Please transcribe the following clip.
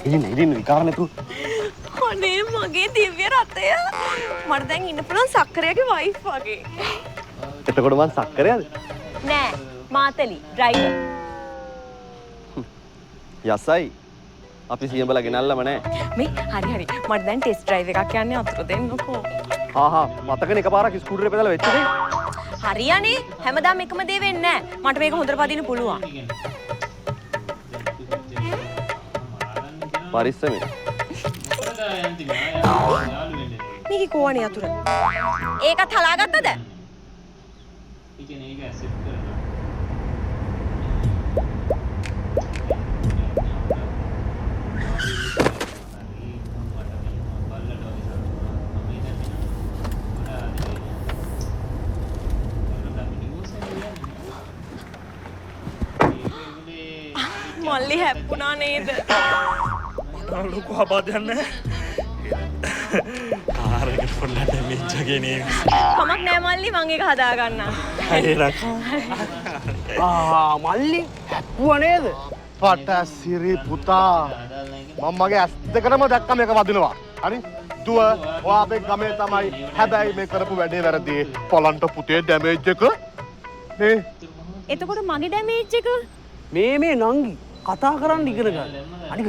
ඉතින් විකාර නැතු. අනේ මගේ දිව්‍ය රතය. මට දැන් ඉන්න පුළුවන් සක්කරයාගේ වයිෆ් වගේ. එතකොට මං සක්කරයද? නෑ මාතලි ඩ්‍රයිවර්. යසයි. අපි සියඹලා ගෙනල්ලම නෑ. මේ හරි මට දැන් ටෙස්ට් ඩ්‍රයිව් එකක් යන්නේ අතුරු දෙන්නකෝ. හා මතකනේ එකපාරක් ස්කූටරේ පෙදලා වෙච්ච දේ. හරියනේ හැමදාම එකම දේ වෙන්නේ නෑ. මට මේක හොඳට පදින්න පුළුවන්. පරිස්සමෙන්. මේක කොවනේ අතුර. ඒකත් හලාගත්තද? මල්ලි හැප්පුණා නේද? මට ලොකු ආබාධයක් නැහැ. කාර් එක පොඩ්ඩක් ඩැමේජ් එකේ නේ. කමක් නෑ මල්ලි මං ඒක හදා ගන්නම්. හරි රකා. මල්ලි හැප්පුවා නේද? පටසිරි පුතා. මම මගේ ඇස් දෙකටම දැක්ක මේක වදිනවා. හරි? දුව ඔයා අපේ ගමේ තමයි. හැබැයි මේ කරපු වැඩේ වැරදි. පොලන්ට පුතේ ඩැමේජ් එක. නේ? එතකොට මගේ ඩැමේජ් එක මේ නංගි කතා කරන්න ඉගෙන ගන්න.